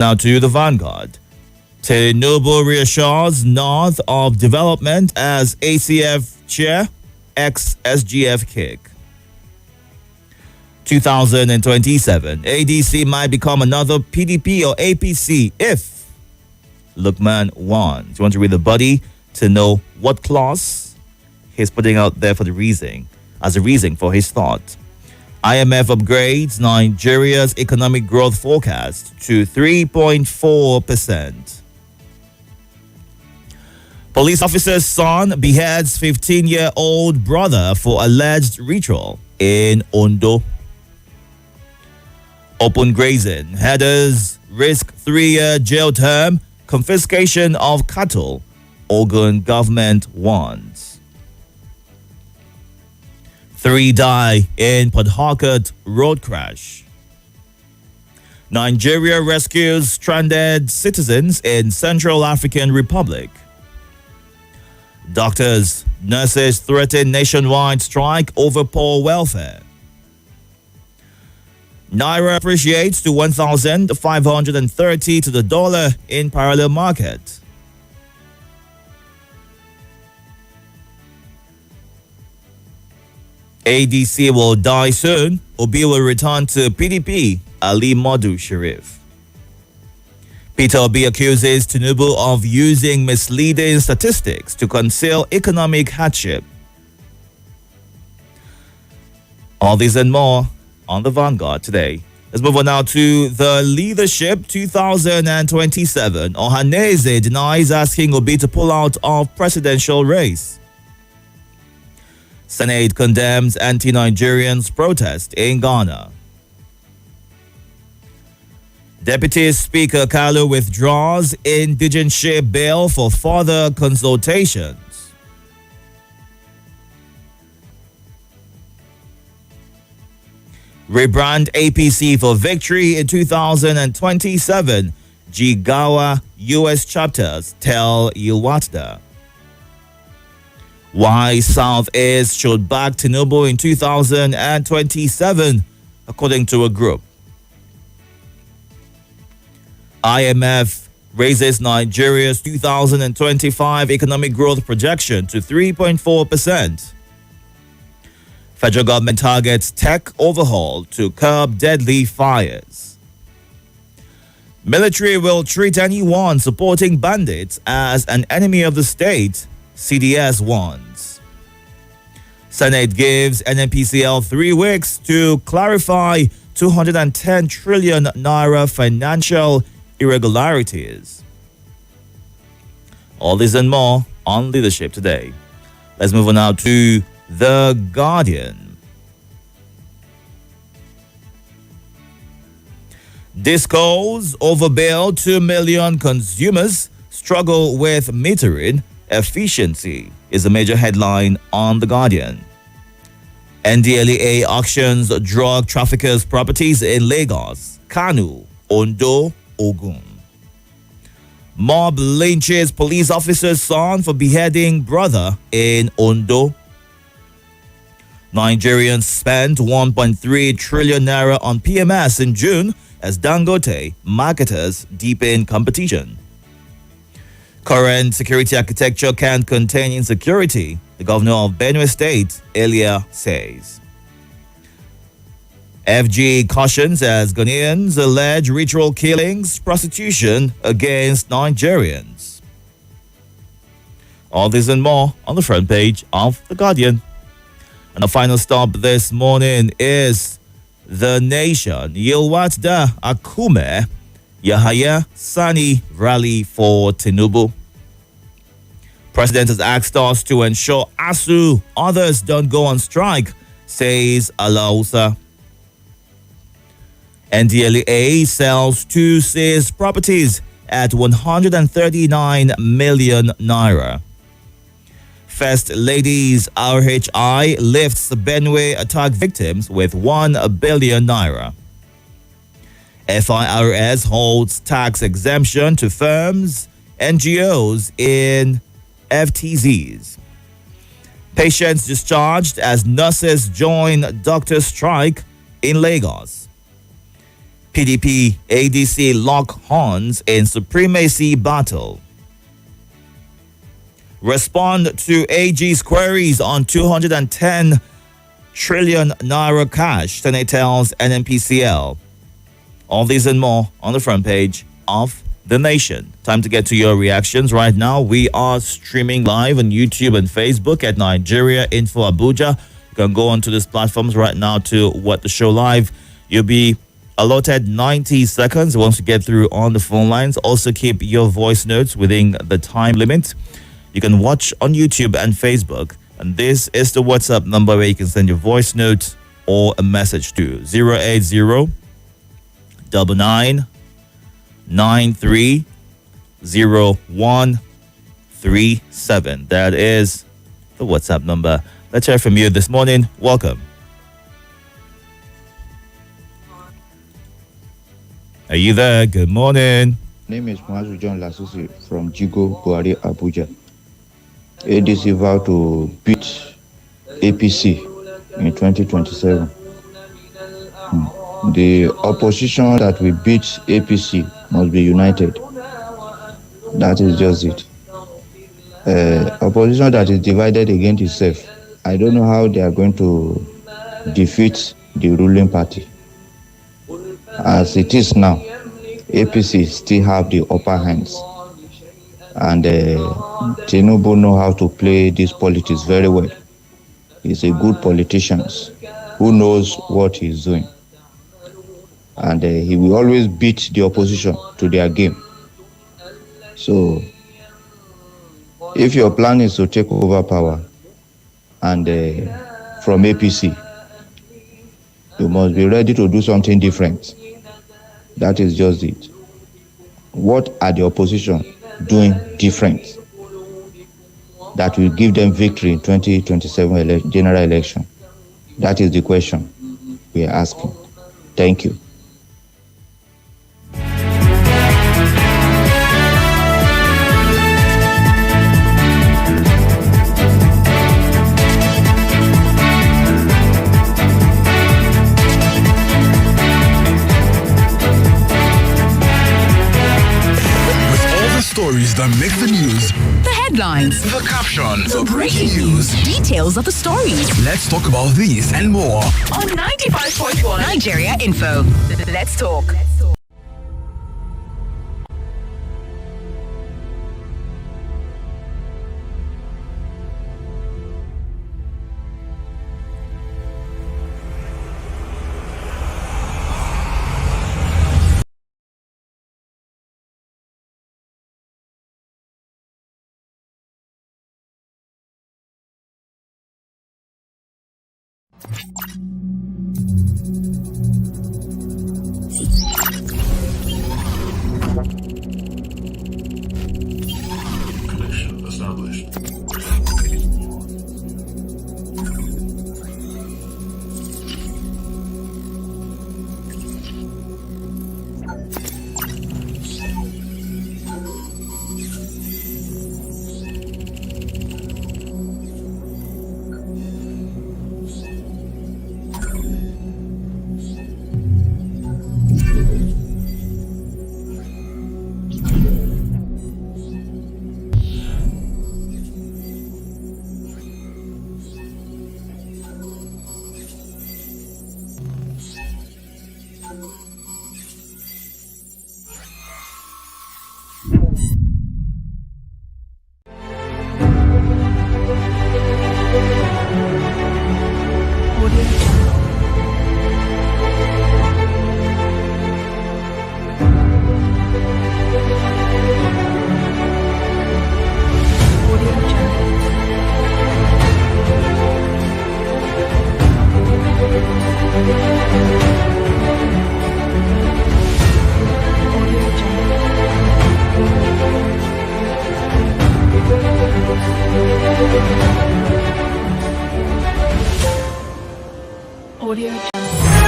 Now to the Vanguard. Tinubu reassures North of development as ACF chair, ex-SGF kick. 2027, ADC might become another PDP or APC if Lukman wants. You want to read the body to know what clause he's putting out there for the reason, as a reason for his thought. IMF upgrades Nigeria's economic growth forecast to 3.4%. Police officer's son beheads 15-year-old brother for alleged ritual in Ondo. Open grazing. Headers risk 3-year jail term. Confiscation of cattle. Ogun government warns. 3 die in Port Harcourt road crash. Nigeria rescues stranded citizens in Central African Republic. Doctors, nurses threaten nationwide strike over poor welfare. Naira appreciates to 1,530 to the dollar in parallel market. ADC will die soon. Obi will return to PDP. Ali Modu Sharif. Peter Obi accuses Tinubu of using misleading statistics to conceal economic hardship. All these and more on the Vanguard today. Let's move on now to the leadership 2027. Ohaneze denies asking Obi to pull out of presidential race. Senate condemns anti-Nigerians protest in Ghana. Deputy Speaker Kalu withdraws indigency bill for further consultations. Rebrand APC for victory in 2027. Jigawa U.S. chapters tell Yilwatda. Why Southeast should back Tinubu in 2027, according to a group. IMF raises Nigeria's 2025 economic growth projection to 3.4%. Federal government targets tech overhaul to curb deadly fires. Military will treat anyone supporting bandits as an enemy of the state, CDS warns. Senate gives NNPCL 3 weeks to clarify 210 trillion naira financial irregularities. All this and more on Leadership today. Let's move on now to The Guardian. Discos overbill 2 million consumers struggle with metering efficiency is a major headline on The Guardian. NDLEA auctions drug traffickers' properties in Lagos, Kanu, Ondo, Ogun. Mob lynches police officer's son for beheading brother in Ondo. Nigerians spent 1.3 trillion naira on PMS in June as Dangote marketers deepen competition. Current security architecture can't contain insecurity, the governor of Benue State earlier says. FG cautions as Ghanaians allege ritual killings, prostitution against Nigerians. All this and more on the front page of The Guardian. And the final stop this morning is The Nation. Yilwatda Akume Yahaya Sani rally for Tinubu. President has asked us to ensure ASU others don't go on strike, says Alausa. NDLEA sells 2 seized properties at 139 million naira. First Lady's RHI lifts Benue attack victims with 1 billion naira. FIRS holds tax exemption to firms, NGOs in FTZs. Patients discharged as nurses join doctor strike in Lagos. PDP ADC lock horns in supremacy battle. Respond to AG's queries on 210 trillion naira cash, Senate tells NNPCL. All these and more on the front page of The Nation. Time to get to your reactions. Right now, we are streaming live on YouTube and Facebook at Nigeria Info Abuja. You can go onto these platforms right now to watch the show live. You'll be allotted 90 seconds once you get through on the phone lines. Also, keep your voice notes within the time limit. You can watch on YouTube and Facebook. And this is the WhatsApp number where you can send your voice note or a message to 080 99 93 0137. That is the WhatsApp number. Let's hear from you this morning. Welcome. Are you there? Good morning. My name is Mazu John Lasusi from Jigo, Buhari, Abuja. ADC vowed to beat APC in 2027. The opposition that will beat APC must be united. That is just it. Opposition that is divided against itself, I don't know how they are going to defeat the ruling party. As it is now, APC still have the upper hands. And Tinubu know how to play this politics very well. He's a good politician who knows what he's doing. And he will always beat the opposition to their game. So, if your plan is to take over power and from APC, you must be ready to do something different. That is just it. What are the opposition doing different that will give them victory in 2027 general election? That is the question we are asking. Thank you. Stories that make the news. The headlines. The caption. The breaking news. Details of the stories. Let's talk about these and more On 95.1 Nigeria Info. Let's talk. Connection established.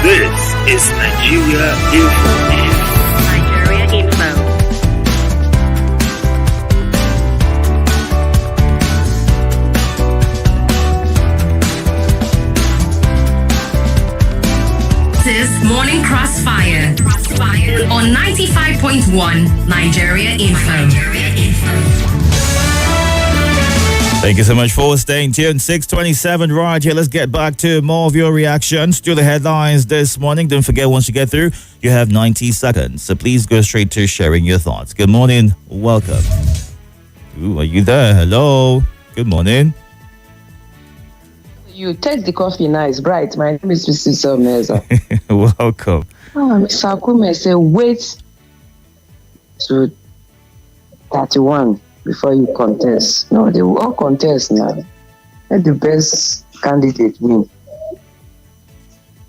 This is Nigeria Info. Nigeria Info. This is Morning Crossfire. 95.1 Nigeria Info. Thank you so much for staying tuned. 6:27 right here. Let's get back to more of your reactions to the headlines this morning. Don't forget, once you get through, you have 90 seconds. So please go straight to sharing your thoughts. Good morning. Welcome. Ooh, are you there? Hello. Good morning. You taste the coffee now, it's bright. My name is Mrs. Meza. Welcome. Mr. Akume say wait to 31 before you contest. No, they will all contest now. Let the best candidate win.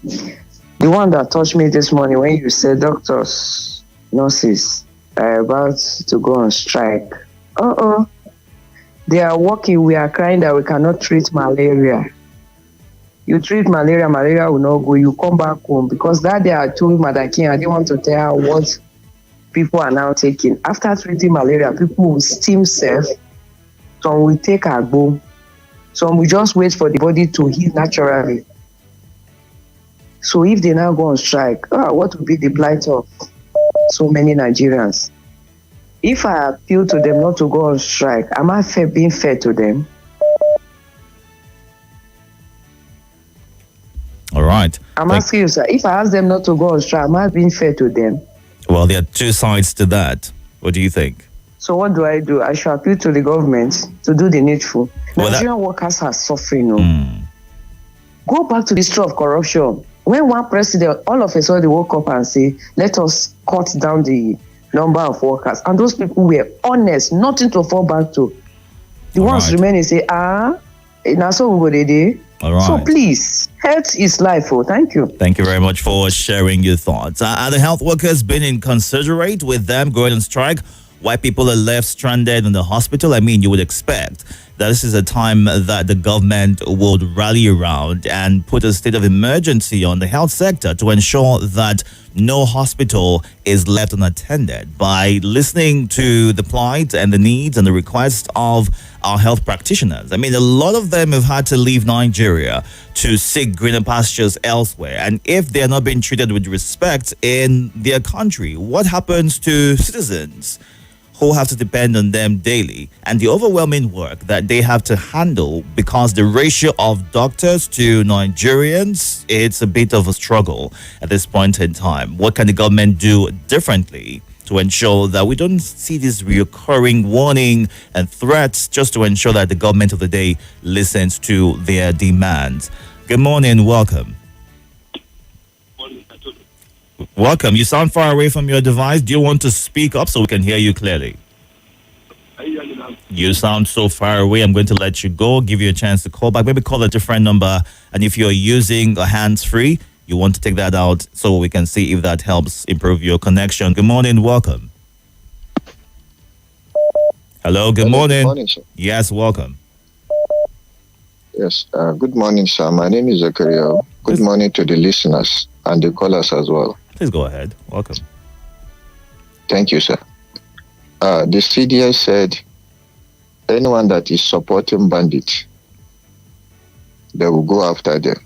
The one that touched me this morning when you said doctors, nurses are about to go on strike. They are working, we are crying that we cannot treat malaria. You treat malaria, malaria will not go. You come back home because that day I told Madakin, I didn't want to tell her what people are now taking. After treating malaria, people will steam self. Some will take agbo. Some will just wait for the body to heal naturally. So if they now go on strike, what will be the plight of so many Nigerians? If I appeal to them not to go on strike, am I being fair to them? All right. I'm asking you, sir, if I ask them not to go on strike, am I being fair to them? Well, there are two sides to that. What do you think? So what do? I should appeal to the government to do the needful. Well, Nigerian workers are suffering. Go back to the history of corruption. When one president all of a sudden woke up and say, let us cut down the number of workers. And those people were honest, nothing to fall back to. The All ones right. remaining say, now so we go there. All right. So please, health is life. Thank you. Thank you very much for sharing your thoughts. Are the health workers being inconsiderate with them going on strike? Why people are left stranded in the hospital? I mean, you would expect that this is a time that the government would rally around and put a state of emergency on the health sector to ensure that no hospital is left unattended. By listening to the plight and the needs and the requests of our health practitioners, I mean, a lot of them have had to leave Nigeria to seek greener pastures elsewhere. And if they're not being treated with respect in their country, what happens to citizens who have to depend on them daily and the overwhelming work that they have to handle? Because the ratio of doctors to Nigerians, it's a bit of a struggle at this point in time. What can the government do differently to ensure that we don't see this recurring warning and threats, just to ensure that the government of the day listens to their demands? Good morning, welcome. Welcome. You sound far away from your device. Do you want to speak up so we can hear you clearly? You sound so far away. I'm going to let you go, give you a chance to call back. Maybe call a different number. And if you're using a hands-free, you want to take that out so we can see if that helps improve your connection. Good morning. Welcome. Hello. Good morning. Good morning, sir. Yes, welcome. Yes, good morning, sir. My name is Zakaria. Good morning to the listeners and the callers as well. Please go ahead. Welcome. Thank you, sir. The CDS said anyone that is supporting bandits, they will go after them.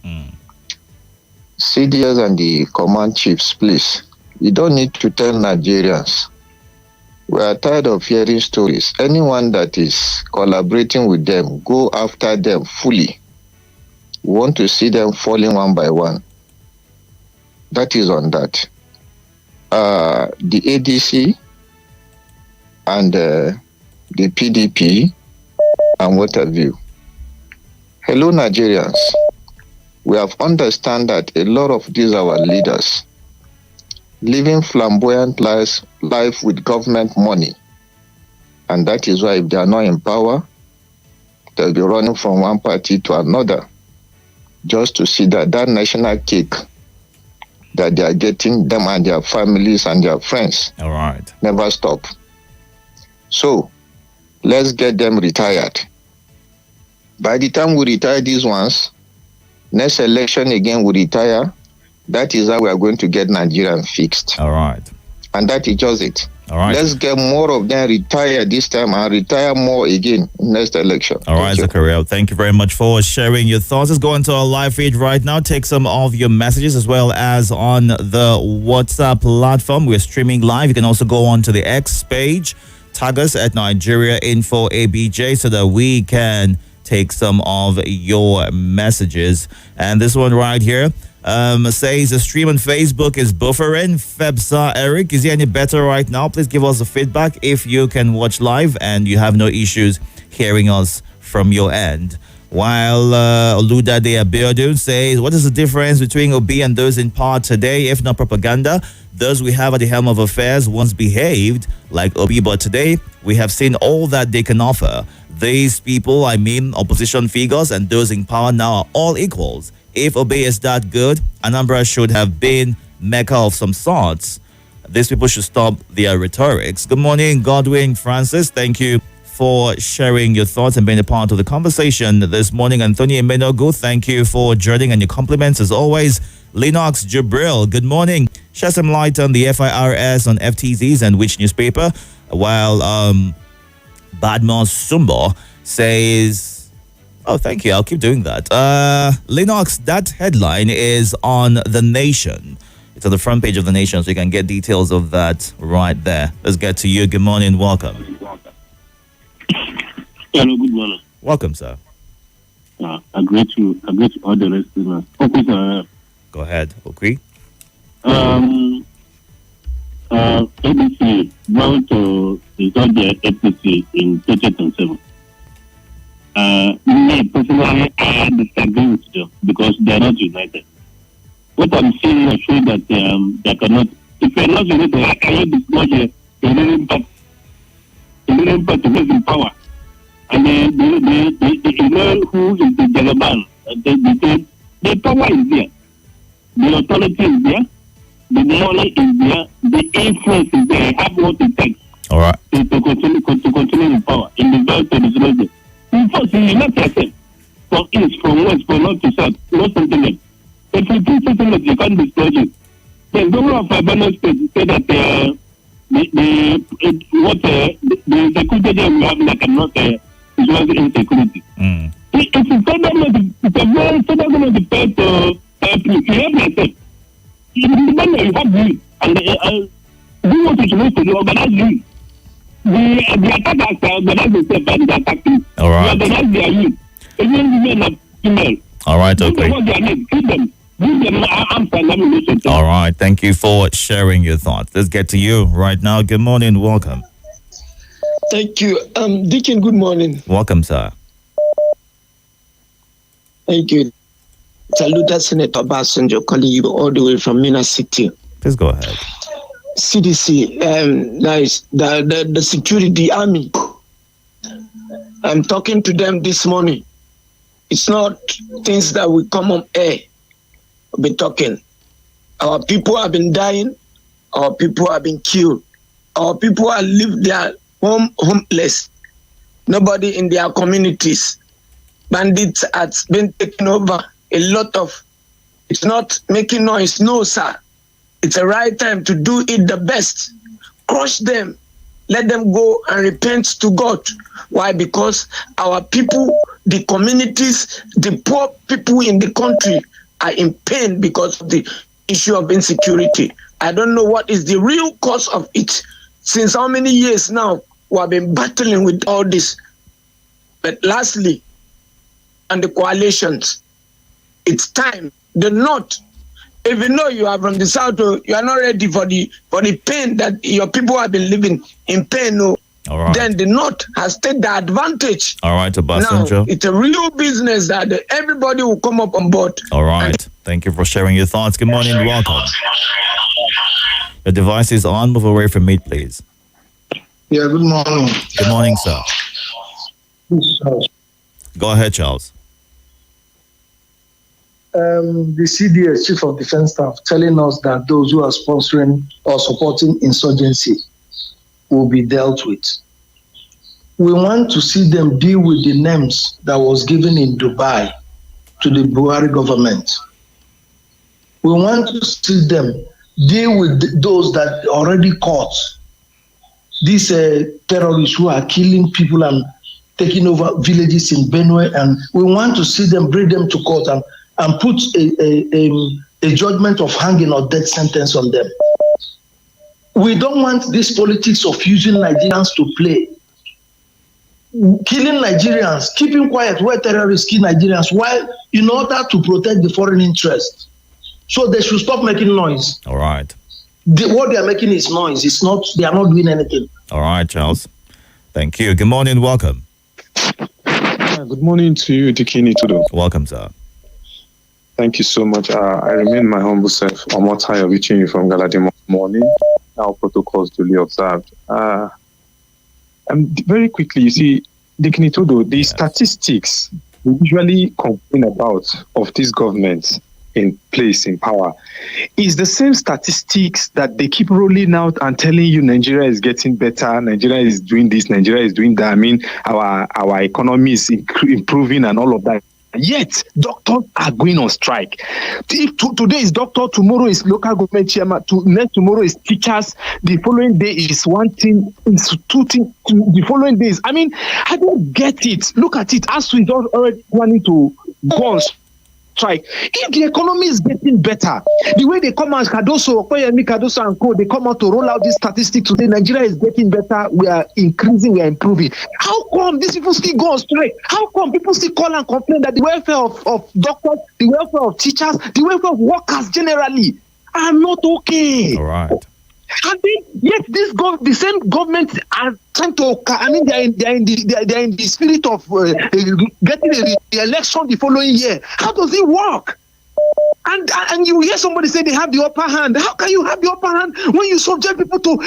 CDS and the command chiefs, please, you don't need to tell Nigerians. We are tired of hearing stories. Anyone that is collaborating with them, go after them fully. We want to see them falling one by one. That is on that. The ADC and the PDP and what have you. Hello, Nigerians. We have understand that a lot of these our leaders living flamboyant life with government money. And that is why if they are not in power, they'll be running from one party to another just to see that national cake that they are getting, them and their families and their friends, All right. never stop. So let's get them retired. By the time we retire these ones, next election again we retire. That is how we are going to get Nigeria fixed. All right. And that is just it. All right. Let's get more of them retire this time and retire more again next election. All right, Zachariah. Thank you very much for sharing your thoughts. Let's go into our live feed right now. Take some of your messages as well as on the WhatsApp platform. We're streaming live. You can also go on to the X page. Tag us at Nigeria Info ABJ so that we can take some of your messages. And this one right here says the stream on Facebook is buffering. Febsa Eric, is it any better right now? Please give us a feedback if you can watch live and you have no issues hearing us from your end. While Oludade Abiodun says, what is the difference between Obi and those in power today, if not propaganda? Those we have at the helm of affairs once behaved like Obi, but today we have seen all that they can offer. These people, I mean opposition figures and those in power now are all equals. If Obi is that good, Anambra should have been Mecca of some sorts. These people should stop their rhetorics. Good morning, Godwin Francis. Thank you for sharing your thoughts and being a part of the conversation this morning. Anthony Emenogu, thank you for joining and your compliments as always. Lennox Jabril, good morning. Share some light on the FIRS on FTZs and which newspaper. While Badmos Sumbo says, oh, thank you. I'll keep doing that. Lennox, that headline is on The Nation. It's on the front page of The Nation, so you can get details of that right there. Let's get to you. Good morning. Welcome. Hello, good morning. Welcome, sir. I greet you all the listeners. Okay, sir. Go ahead, Okri. ABC want to resolve the APC in 2027. Me personally, I disagree with them because they are not united. What I'm saying is sure that they cannot. If they are not united, how can you dislodge the ruling party to get in power? And the man who is the Jagaban, the power is there, the authority is there, the knowledge is there, the influence is there. Have what it takes. All right. To continue in power in the best of the solution. In fact, you not yourself from east, from west, from north to south, not something else. If you do something that you can't dislodge it, then the governor of Abandon State said that the security they have that cannot visualize insecurity. It's a federal government, it's a very federal government to you have yourself. You have you, and do what you're supposed to do, organize you. The attackers organize themselves and they attack you. All right. They organize their youth. Even women and female. All right, okay. What their name, feed them. Give them arms and ammunition. All right, thank you for sharing your thoughts. Let's get to you right now. Good morning, welcome. Thank you. Deacon, good morning. Welcome, sir. Thank you. Saluda Senator Basanjo calling you all the way from Mina City. Please go ahead. CDC, nice. The security, the army. I'm talking to them this morning. It's not things that will come on air. We'll be talking. Our people have been dying. Our people have been killed. Our people have lived their homeless. Nobody in their communities. Bandits have been taken over. A lot of, it's not making noise. No, sir. It's the right time to do it the best. Crush them. Let them go and repent to God. Why? Because our people, the communities, the poor people in the country are in pain because of the issue of insecurity. I don't know what is the real cause of it. Since how many years now we have been battling with all this. But lastly, and the coalitions, it's time. The North, even though you are from the South, you are not ready for the pain that your people have been living in pain. No. All right. Then the North has taken the advantage. All right, Obasanjo. Now, it's a real business that everybody will come up on board. All right. Thank you for sharing your thoughts. Good morning. Welcome. Your device is on. Move away from me, please. Yeah, good morning. Good morning, sir. Go ahead, Charles. The CDS, Chief of Defense Staff, telling us that those who are sponsoring or supporting insurgency will be dealt with. We want to see them deal with the names that was given in Dubai to the Buhari government. We want to see them deal with those that already caught. These terrorists who are killing people and taking over villages in Benue, and we want to see them, bring them to court and put a judgment of hanging or death sentence on them. We don't want this politics of using Nigerians to play. Killing Nigerians, keeping quiet where terrorists kill Nigerians, while in order to protect the foreign interest. So they should stop making noise. All right. What they are making is noise. It's not. They are not doing anything. All right, Charles. Thank you. Good morning. Welcome. Good morning to you, Dikini Itodo. Welcome, sir. Thank you so much. I remain my humble self. Omotayo reaching you from Galadima morning. Our protocols duly observed. And very quickly, you see, Dikini Itodo, the statistics we usually complain about of this government in place, in power, is the same statistics that they keep rolling out and telling you Nigeria is getting better, Nigeria is doing this, Nigeria is doing that. I mean, our economy is improving and all of that. Yet, doctors are going on strike. Today is doctor, tomorrow is local government chairman, next tomorrow is teachers, the following day is one thing, is two things, the following days. I mean, I don't get it. Look at it. ASU is already planning to go on strike. If the economy is getting better, the way they come out, Cardoso and Co, they come out to roll out this statistic today, Nigeria is getting better, we are increasing, we are improving. How come these people still go on strike? How come people still call and complain that the welfare of doctors, the welfare of teachers, the welfare of workers generally are not okay? All right. And then, yet the same government are trying to. I mean, they're in the spirit of getting a election the following year. How does it work? And you hear somebody say they have the upper hand. How can you have the upper hand when you subject people to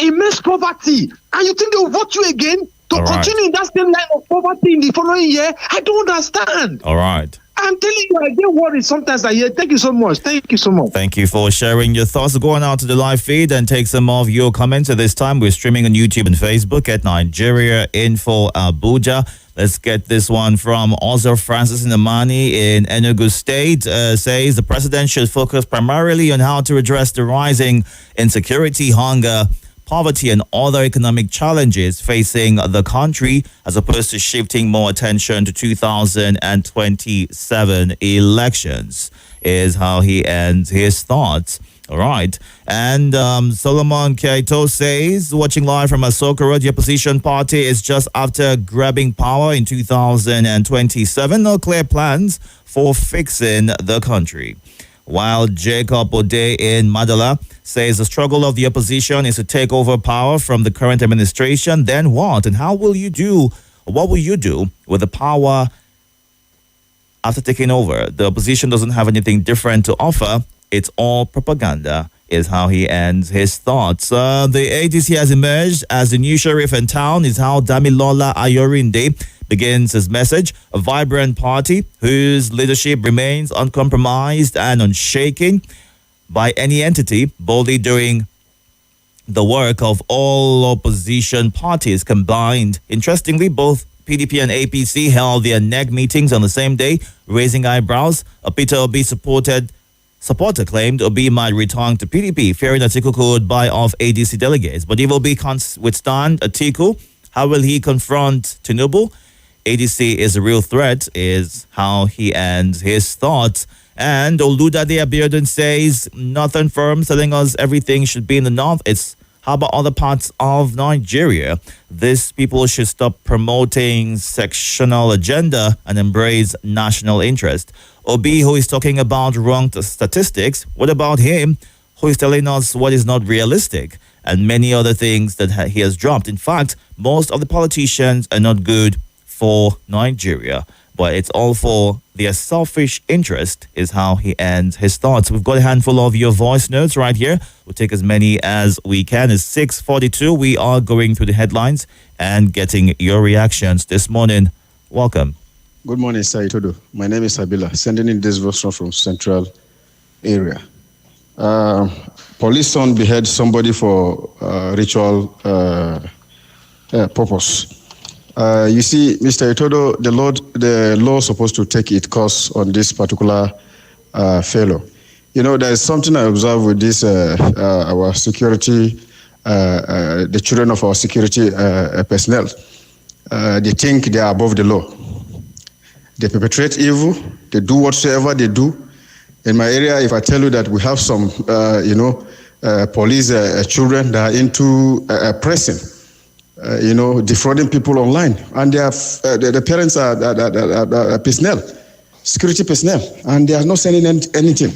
immense poverty and you think they will vote you again to continue in that same line of poverty in the following year? I don't understand. All right. I'm telling you, I get worried sometimes. Thank you so much. Thank you so much. Thank you for sharing your thoughts. Going out to the live feed and take some of your comments. At this time, we're streaming on YouTube and Facebook at Nigeria Info Abuja. Let's get this one from Ozor Francis Namani in Enugu State. Says the president should focus primarily on how to address the rising insecurity, hunger, poverty and other economic challenges facing the country, as opposed to shifting more attention to 2027 elections, is how he ends his thoughts. All right. And Solomon Kaito says, watching live from Asokoro, the opposition party is just after grabbing power in 2027. No clear plans for fixing the country. While Jacob Ode in Madala says the struggle of the opposition is to take over power from the current administration, then what? And what will you do with the power after taking over? The opposition doesn't have anything different to offer. It's all propaganda, is how he ends his thoughts. The ADC has emerged as the new sheriff in town, is how Damilola Ayorinde begins his message. A vibrant party whose leadership remains uncompromised and unshaken by any entity, boldly doing the work of all opposition parties combined. Interestingly, both PDP and APC held their NEC meetings on the same day, raising eyebrows. A Peter Obi supporter claimed Obi might return to PDP, fearing Atiku could buy off ADC delegates. But if Obi can't withstand Atiku, how will he confront Tinubu? ADC is a real threat, is how he ends his thoughts. And Oludade Abiodun says, nothing firm telling us everything should be in the north. It's how about other parts of Nigeria? These people should stop promoting sectional agenda and embrace national interest. Obi, who is talking about wrong statistics, what about him, who is telling us what is not realistic? And many other things that he has dropped. In fact, most of the politicians are not good for Nigeria, but it's all for their selfish interest, is how he ends his thoughts. We've got a handful of your voice notes right here. We'll take as many as we can. It's 6:42. We are going through the headlines and getting your reactions this morning. Welcome. Good morning, Sir Itodo. My name is Abila, sending in this voice from Central area. Police son behead somebody for ritual purpose. You see, Mr. Itodo, the law is supposed to take its course on this particular fellow. there's something I observe with this, our security, the children of our security personnel. They think they are above the law. They perpetrate evil. They do whatsoever they do. In my area, if I tell you that we have some, police children that are into pressing, defrauding people online, and they have the parents are personnel, security personnel, and they are not sending anything.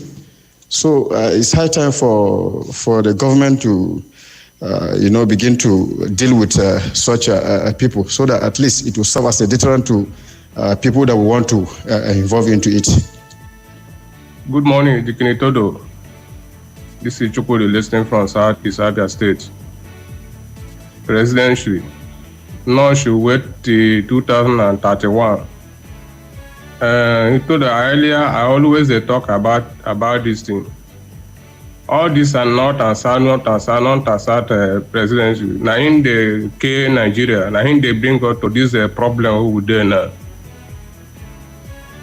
So it's high time for the government to, begin to deal with such people, so that at least it will serve as a deterrent to people that we want to involve into it. Good morning, Itodo. This is Itodo listening from Southeast Abia State. Presidentially, no should wait till 2031. Earlier, I always talk about this thing. All this are not presidency. Now in the K Nigeria, now in they bring us to this problem we do now.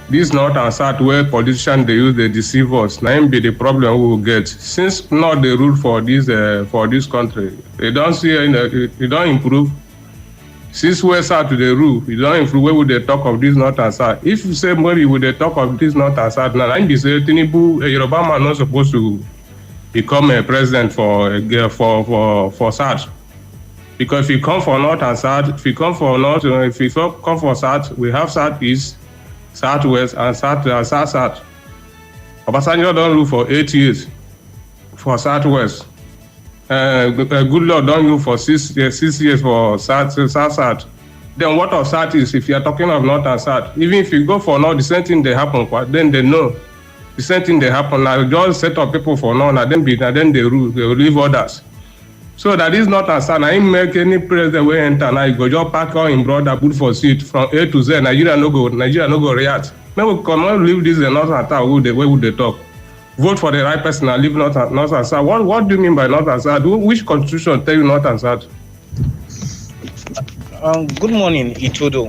This not answered where politicians they use the deceive us. Now be the problem we will get. Since not the rule for this country, they don't see they don't improve. Since we start to the rule, you don't improve. Where would they talk of this not answered? If you say maybe would they talk of this not answered, now I say Tinubu, Yoruba man not supposed to become a president for SAT. Because if you come for North and South, if you come for North, if you come for South, we have Southeast, Southwest, and South. Obasanjo don't rule for 8 years for Southwest. Good Lord don't rule for 6 years for South. Then what of South is if you are talking of North and South? Even if you go for North, the same thing they happen. Then they know the same thing they happen. Now just set up people for North, and then they rule. They will leave others. So that is not a sign. I ain't make any president way enter. Now you go just pack all in brother put for seat from A to Z. Nigeria no go react. Maybe we cannot leave this and not attack. Where would they talk? Vote for the right person and leave North and South. What do you mean by North and South? Which constitution tell you North and South? Good morning, Itodo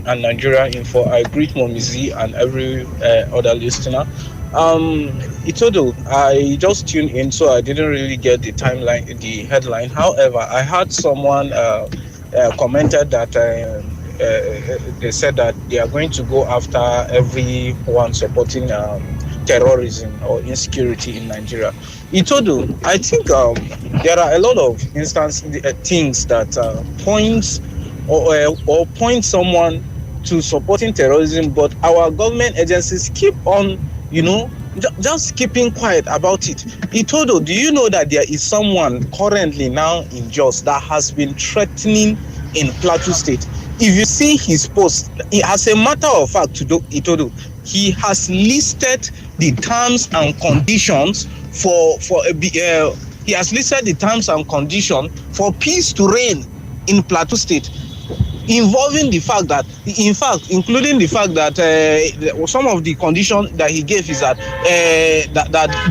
and Nigeria Info. I greet Momizi and every other listener. Itodo, I just tuned in, so I didn't really get the timeline, the headline. However, I heard someone commented that they said that they are going to go after everyone supporting terrorism or insecurity in Nigeria. Itodo, I think there are a lot of things that points or point someone to supporting terrorism, but our government agencies keep on, just keeping quiet about it. Itodo, do you know that there is someone currently now in Jos that has been threatening in Plateau State? If you see his post, as a matter of fact, Itodo, he has listed the terms and conditions he has listed the terms and conditions for peace to reign in Plateau State, involving the fact that, in fact, including the fact that some of the conditions that he gave is that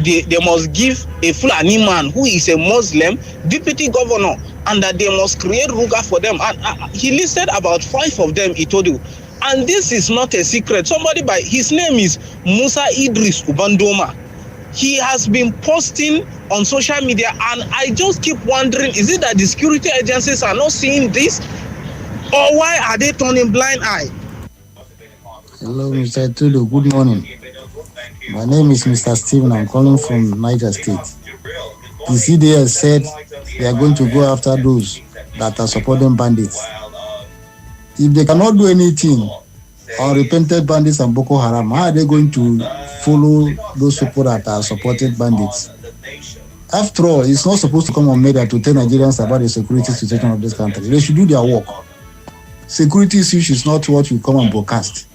they must give a Fulani man who is a Muslim deputy governor, and that they must create ruga for them. And he listed about 5 of them, Itodo. And this is not a secret. Somebody by his name is Musa Idris Ubandoma. He has been posting on social media, and I just keep wondering, is it that the security agencies are not seeing this? Or why are they turning blind eye? Hello, Mr. Itodo. Good morning. My name is Mr. Steven. I'm calling from Niger State. The CDS said they are going to go after those that are supporting bandits. If they cannot do anything on repented bandits and Boko Haram, how are they going to follow those people that are supporting bandits? After all, it's not supposed to come on media to tell Nigerians about the security situation of this country. They should do their work. Security issues is not what we come and broadcast.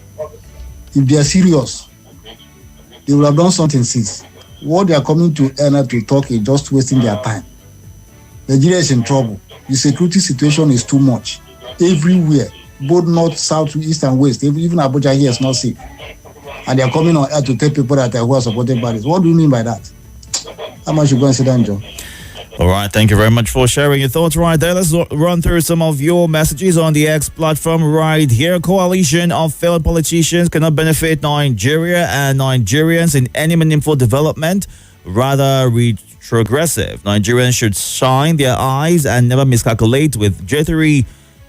If they are serious, they will have done something since. What they are coming to Anna to talk is just wasting their time. Nigeria is in trouble. The security situation is too much. Everywhere, both north, south, east, and west. Even Abuja here is not safe. And they are coming on air to tell people that who are supporting bandits. What do you mean by that? How much you go and sit down, Joe? All right, thank you very much for sharing your thoughts right there. Let's run through some of your messages on the X platform right here. Coalition of failed politicians cannot benefit Nigeria and Nigerians in any meaningful development, rather retrogressive. Nigerians should shine their eyes and never miscalculate with jittery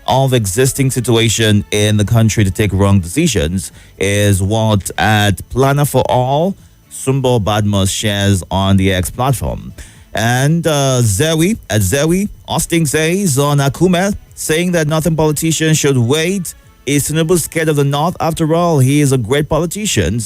of existing situation in the country to take wrong decisions, is what at Planner for All, Sumbo Badmos shares on the X platform. And Zewi Austin says on Akume, saying that northern politicians should wait. Is Tinubu scared of the North? After all, he is a great politician.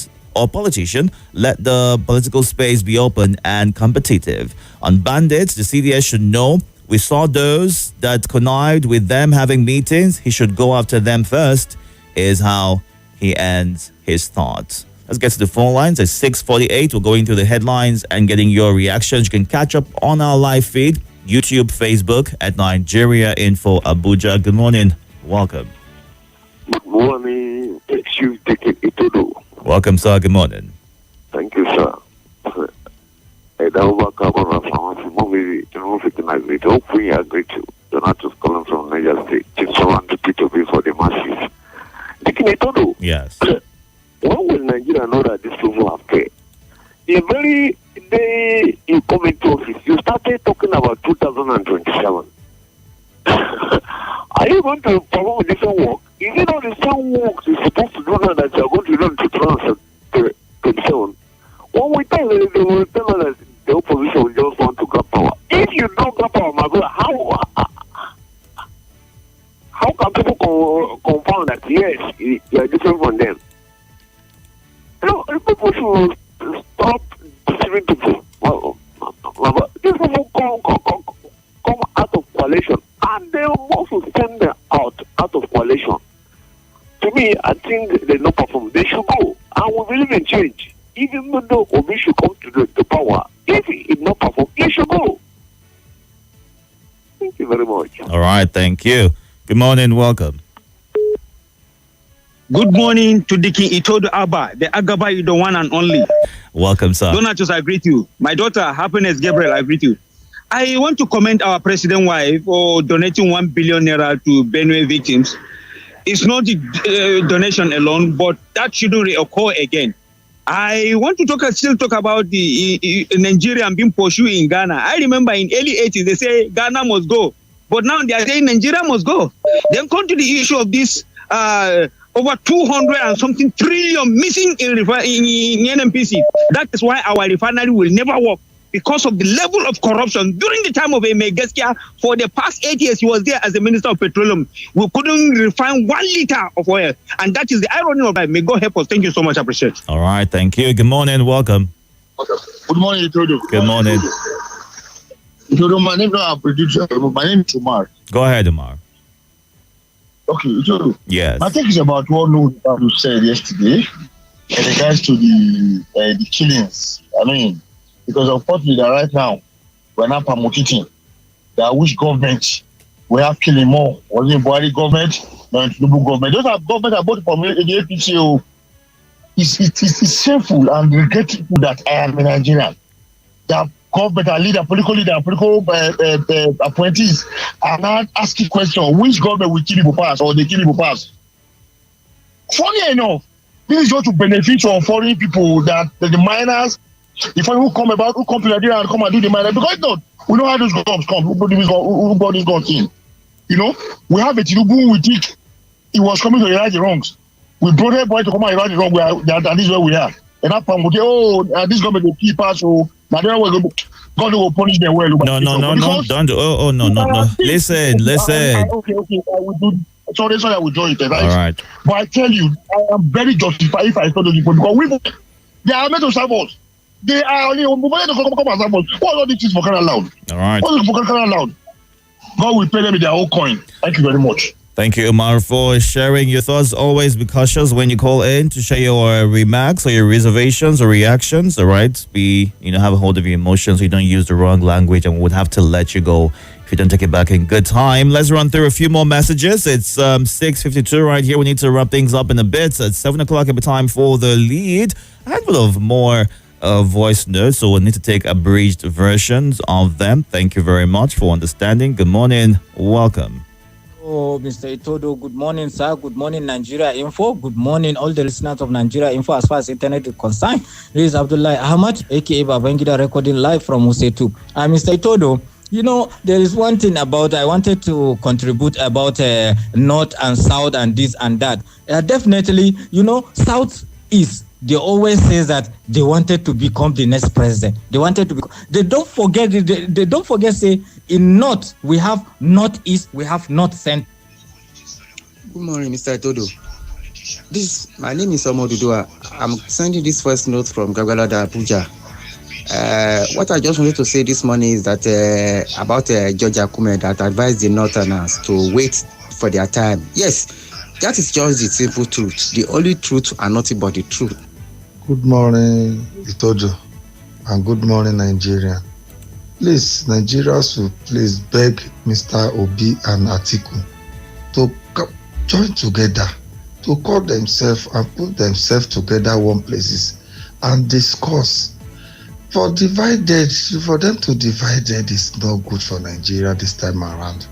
Let the political space be open and competitive. On bandits, the CDS should know. We saw those that connived with them having meetings. He should go after them first, is how he ends his thoughts. Let's get to the phone lines at 6:48. We're going through the headlines and getting your reactions. You can catch up on our live feed, YouTube, Facebook at Nigeria Info Abuja. Good morning. Welcome. Good morning, Chief Itodo. Welcome, sir. Good morning. Thank you, sir. Hopefully, I agree to. You're not just calling from Niger State. Just around the P2P for the masses. Itodo. Yes. When will Nigeria know that these people have care? The very day you come into office, you started talking about 2027. Are you going to perform a different work? Is it not the same work you're supposed to do now that you're going to do in 2027? When we tell them, they will tell us that the opposition will just want to grab power. If you don't grab power, my brother, how can people confirm that, yes, you are different from them? No, people should stop deceiving people. These people come out of coalition, and they also send them out of coalition. To me, I think they not perform. They should go, and we believe in change. Even though Obi should come to the power, if he not perform, he should go. Thank you very much. All right, thank you. Good morning. Welcome. Good morning to the King Itodo Abba, the Agaba is the one and only. Welcome, sir. Donatus, I greet you. My daughter, Happiness Gabriel, I greet you. I want to commend our president wife for donating 1 billion naira to Benue victims. It's not the donation alone, but that shouldn't reoccur again. I want to still talk about the Nigerian being pursued in Ghana. I remember in early 80s, they say Ghana must go. But now they are saying Nigeria must go. Then come to the issue of this over 200 and something trillion missing in NNPC. That is why our refinery will never work, because of the level of corruption. During the time of Emegeskia, for the past 8 years, he was there as the Minister of Petroleum. We couldn't refine 1 liter of oil. And that is the irony of that. May God help us. Thank you so much. I appreciate it. All right. Thank you. Good morning. Welcome. Good morning, Itodo. Good morning. Itodo, my name is not a producer. My name is Umar. Go ahead, Umar. Okay, Itodo. Yes. I think it's about what you said yesterday in regards to the killings. I mean, because unfortunately, that right now, we're not promoting that which government we have killing more. Was it Buhari government, not Tinubu government? Those are government that both from the APC. It's shameful and regretful that I am a Nigerian. That government and leader, political appointees are not asking questions, which government will kill Igbo pass or they kill Igbo pass. Funny enough, this is just to benefit from foreign people, that the miners, the foreign who come to Nigeria and come and do the miner, because not, we know how those jobs come, who brought these guns in. You know, we have a Tinubu, we think he was coming to right the wrongs. We brought everybody to come and right the wrong, and this is where we are. And that time, this government will keep us, so Nigeria will God will punish them well. No, don't do. No. Listen. Okay, I will do. Sorry, I will join it. Right? All right. But I tell you, I am very justified if I told those people, because they are meant to serve us. They are only come and serve us. What are all these things for crying out loud? All right. What is for crying out loud? God will pay them with their own coin. Thank you very much. Thank you, Umar, for sharing your thoughts. Always be cautious when you call in to share your remarks or your reservations or reactions. All right, have a hold of your emotions. So you don't use the wrong language, and we would have to let you go if you don't take it back in good time. Let's run through a few more messages. It's 6:52 right here. We need to wrap things up in a bit. So it's 7 o'clock every time for the lead. A handful of more voice notes, so we'll need to take abridged versions of them. Thank you very much for understanding. Good morning. Welcome. Oh, Mr. Itodo, good morning, sir. Good morning, Nigeria Info. Good morning, all the listeners of Nigeria Info as far as internet is concerned. This is Abdullah Ahmad, aka Babangida, recording live from Usetu. Mr. Itodo, you know, there is one thing about I wanted to contribute about North and South and this and that. Definitely, you know, South East. They always say that they wanted to become the next president. They wanted to become. They don't forget. They don't forget. Say in North we have Northeast, we have North Central. Good morning, Mr. Itodo. My name is Omodudua. I'm sending this first note from Gagalada, Abuja. What I just wanted to say this morning is that about George Akume that advised the Northerners to wait for their time. Yes, that is just the simple truth. The only truth and nothing but the truth. Good morning, Itodo, and good morning, Nigeria. Please, Nigeria should please beg Mr. Obi and Atiku to join together, to call themselves and put themselves together one places and discuss. For them to divided is not good for Nigeria this time around.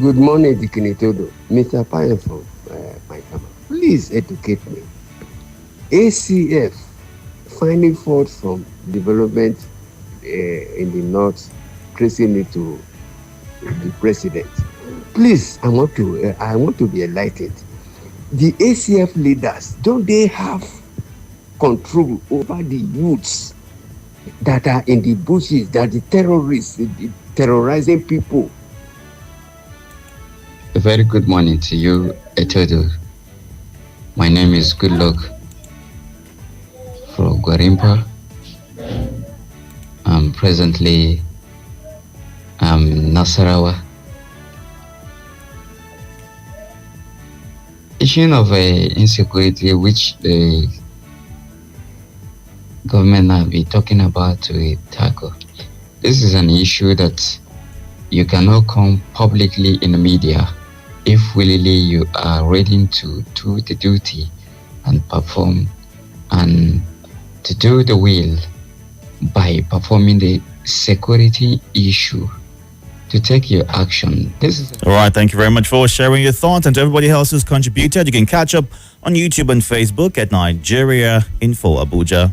Good morning, Itodo. Mr. Payan from my camera. Please educate me. ACF finding fault from development in the north, tracing it to the president. Please, I want to be enlightened. The ACF leaders, don't they have control over the youths that are in the bushes, that the terrorists terrorizing people? A very good morning to you, Itodo. My name is Goodluck from Gwarimpa. Presently, Nasarawa. Issue of insecurity which the government have been talking about to tackle. This is an issue that you cannot come publicly in the media if willingly you are ready to do the duty and perform and to do the will by performing the security issue to take your action. This is all right. Thank you very much for sharing your thoughts, and to everybody else who's contributed. You can catch up on YouTube and Facebook at Nigeria Info Abuja.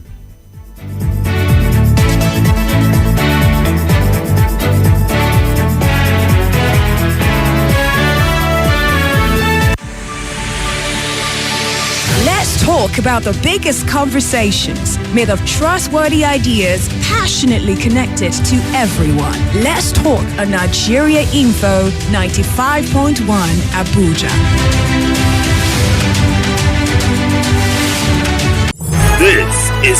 Talk about the biggest conversations made of trustworthy ideas passionately connected to everyone. Let's talk on Nigeria Info 95.1 Abuja. This is